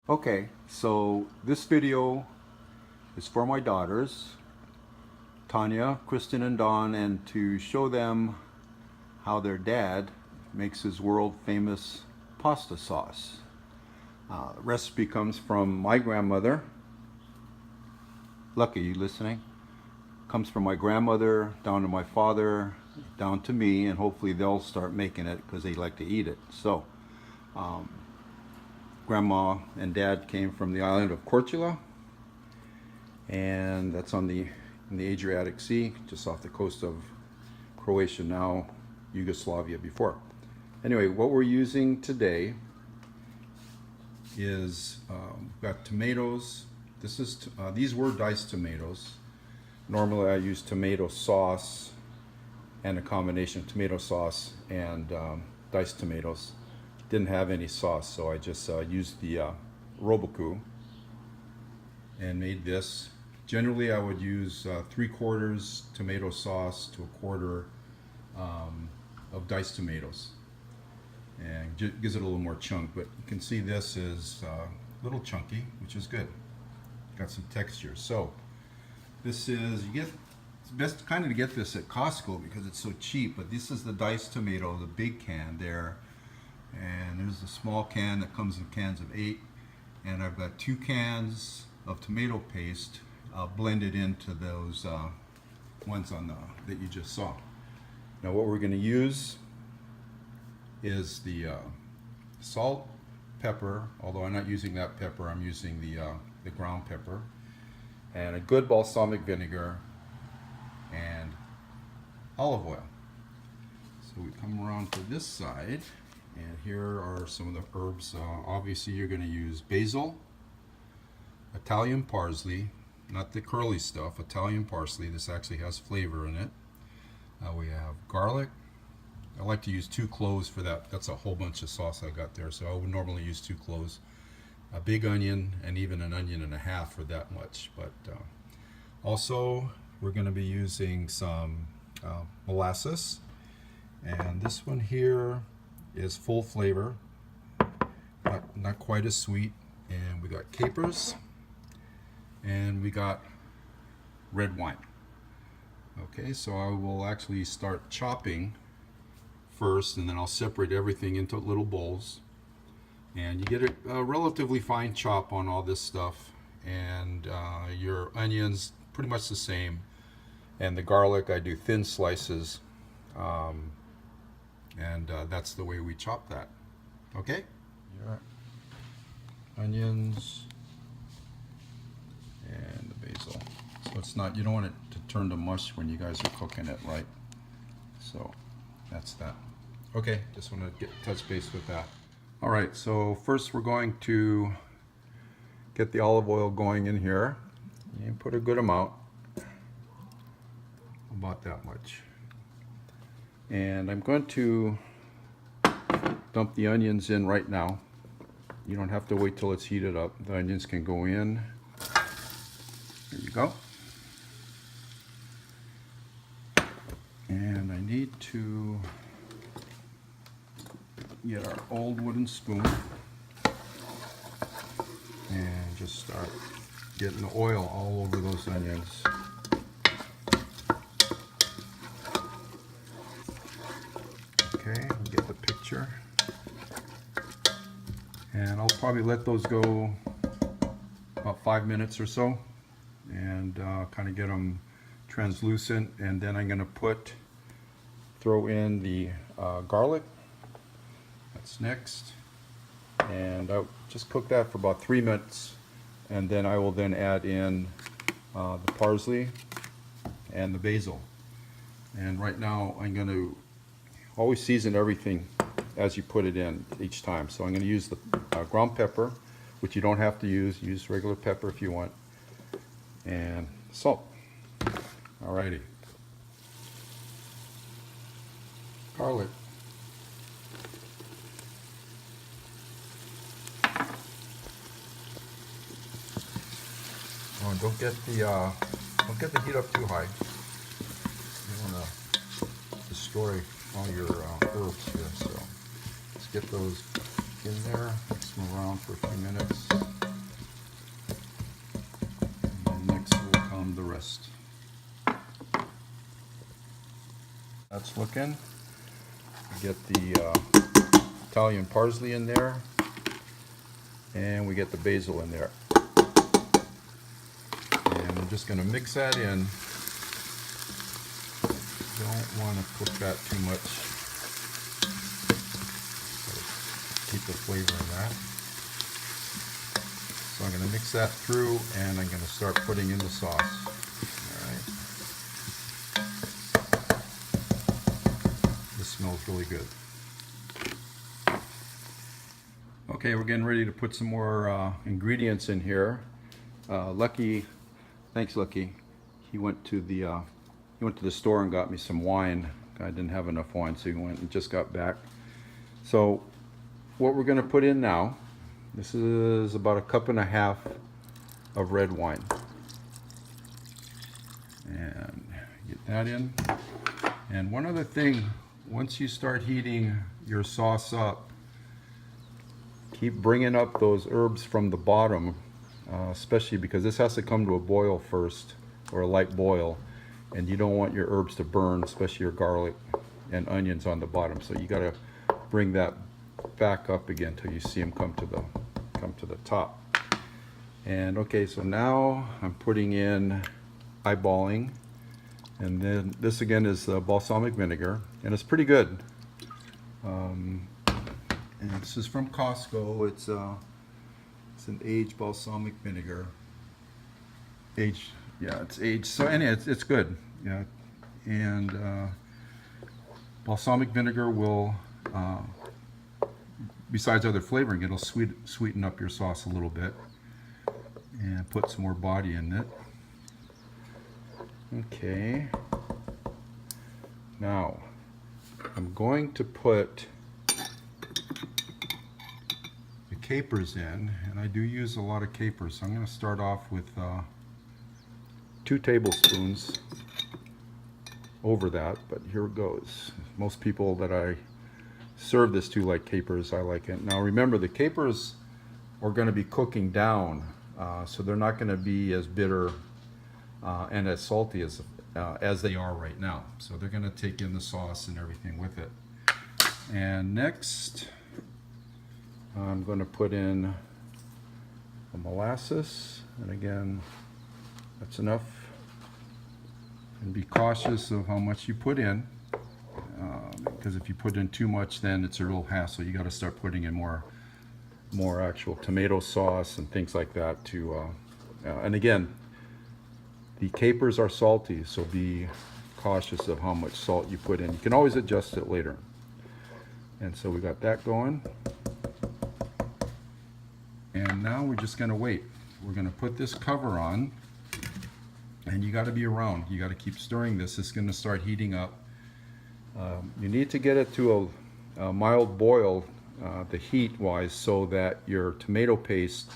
Okay, so this video is for my daughters, Tanya, Kristen, and Dawn, and to show them how their dad makes his world famous pasta sauce. The recipe comes from my grandmother. Lucky, you listening? Comes from my grandmother, down to my father, down to me, and hopefully they'll start making it because they like to eat it. So, Grandma and Dad came from the island of Korcula, and that's in the Adriatic Sea, just off the coast of Croatia, now Yugoslavia before. Anyway, what we're using today is we've got tomatoes. These were diced tomatoes. Normally I use tomato sauce and a combination of tomato sauce and diced tomatoes. Didn't have any sauce, so I just used the Roboku and made this. Generally I would use 3/4 tomato sauce to 1/4 of diced tomatoes, and gives it a little more chunk, but you can see this is a little chunky, which is good. Got some texture. So this is, it's best kind of to get this at Costco because it's so cheap, but this is the diced tomato, the big can there, and there's a small can that comes in cans of 8, and I've got 2 cans of tomato paste blended into those ones that you just saw. Now what we're going to use is the salt, pepper, although I'm not using that pepper, I'm using the ground pepper, and a good balsamic vinegar, and olive oil. So we come around to this side, and here are some of the herbs. Obviously you're going to use basil, Italian parsley, not the curly stuff, Italian parsley. This actually has flavor in it. We have garlic. I like to use 2 cloves for that. That's a whole bunch of sauce I got there, so I would normally use 2 cloves. A big onion, and even an onion and a half for that much. But also we're going to be using some molasses, and this one here is full flavor, not quite as sweet. And we got capers, and we got red wine. Okay, so I will actually start chopping first, and then I'll separate everything into little bowls, and you get a relatively fine chop on all this stuff, and your onions pretty much the same, and the garlic I do thin slices, and that's the way we chop that. Okay, your onions and the basil. So it's not, you don't want it to turn to mush when you guys are cooking it, right? So that's that. Okay, just want to touch base with that. All right, so first we're going to get the olive oil going in here. You put a good amount, about that much. And I'm going to dump the onions in right now. You don't have to wait till it's heated up. The onions can go in. There you go. And I need to get our old wooden spoon and just start getting the oil all over those onions. Okay, you get the picture. And I'll probably let those go about 5 minutes or so, and kind of get them translucent, and then I'm going to throw in the garlic. That's next, and I'll just cook that for about 3 minutes, and then I will then add in the parsley and the basil. And right now I'm going to always season everything as you put it in each time. So I'm going to use the ground pepper, which you don't have to use regular pepper if you want, and salt. Alrighty. Garlic. Oh, and don't get the heat up too high. You want to destroy all your herbs here. So let's get those in there, mix them around for a few minutes. That's looking. We get the Italian parsley in there, and we get the basil in there. And I'm just going to mix that in. Don't want to cook that too much. Keep the flavor in that. So I'm going to mix that through, and I'm going to start putting in the sauce. All right. This smells really good. Okay, we're getting ready to put some more ingredients in here. Lucky, thanks Lucky. He went to the store and got me some wine. I didn't have enough wine, so he went and just got back. So what we're going to put in now, this is about 1.5 cups of red wine. And get that in. And one other thing, once you start heating your sauce up, keep bringing up those herbs from the bottom, especially because this has to come to a boil first, or a light boil, and you don't want your herbs to burn, especially your garlic and onions on the bottom. So you got to bring that back up again until you see them come to the top. And okay, so now I'm putting in eyeballing, and then this again is balsamic vinegar, and it's pretty good. And this is from Costco. It's an aged balsamic vinegar. Aged, yeah, it's aged. So anyway, it's good. Yeah, and balsamic vinegar will, besides other flavoring, it'll sweeten up your sauce a little bit and put some more body in it. Okay. Now I'm going to put the capers in, and I do use a lot of capers. So I'm going to start off with 2 tablespoons over that, but here it goes. Most people that I serve this to like capers. I like it. Now remember, the capers are going to be cooking down, so they're not going to be as bitter and as salty as they are right now. So they're going to take in the sauce and everything with it. And next, I'm going to put in the molasses, and again, that's enough. And be cautious of how much you put in, because if you put in too much, then it's a real hassle. You got to start putting in more actual tomato sauce and things like that to. And again, the capers are salty, so be cautious of how much salt you put in. You can always adjust it later. And so we got that going. And now we're just going to wait. We're going to put this cover on, and you got to be around. You got to keep stirring this. It's going to start heating up. You need to get it to a mild boil, the heat wise, so that your tomato paste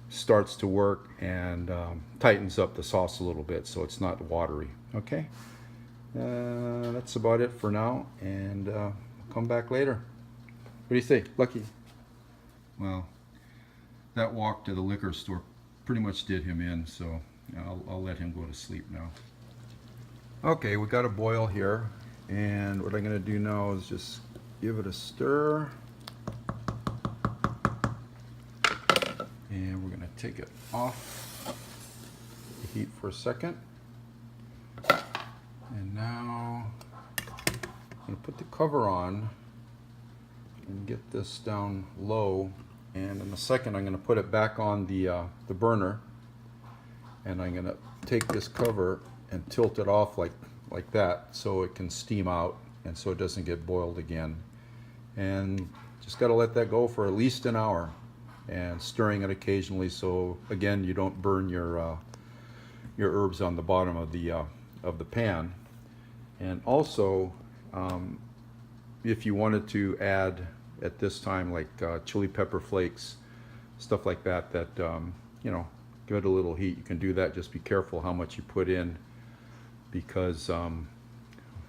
starts to work and tightens up the sauce a little bit, so it's not watery. Okay, that's about it for now, and we'll come back later. What do you say, Lucky? Well, that walk to the liquor store pretty much did him in, so I'll let him go to sleep now. Okay, we got a boil here, and what I'm going to do now is just give it a stir, and we're going to take it off the heat for a second. And now I'm going to put the cover on and get this down low, and in a second I'm going to put it back on the burner, and I'm going to take this cover and tilt it off like that, so it can steam out and so it doesn't get boiled again. And just got to let that go for at least an hour, and stirring it occasionally, so again you don't burn your herbs on the bottom of the pan. And also, if you wanted to add at this time like chili pepper flakes, stuff like that, you know, give it a little heat, you can do that. Just be careful how much you put in, because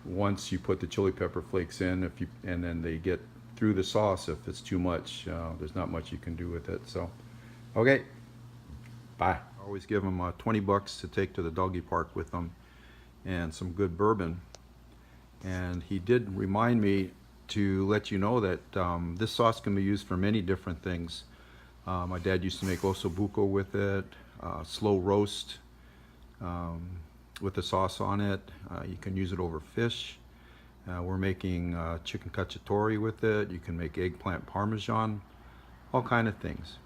once you put the chili pepper flakes in, and then they get through the sauce, if it's too much, there's not much you can do with it. So, okay, bye. I always give them $20 to take to the doggy park with them, and some good bourbon. And he did remind me to let you know that this sauce can be used for many different things. My dad used to make ossobuco with it, slow roast with the sauce on it. You can use it over fish. We're making chicken cacciatore with it. You can make eggplant parmesan, all kind of things.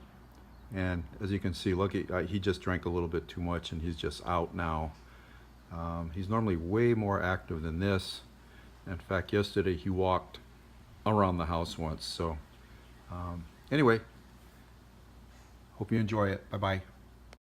And as you can see, look, he just drank a little bit too much and he's just out now. He's normally way more active than this. In fact, yesterday he walked around the house once. So anyway, hope you enjoy it. Bye-bye.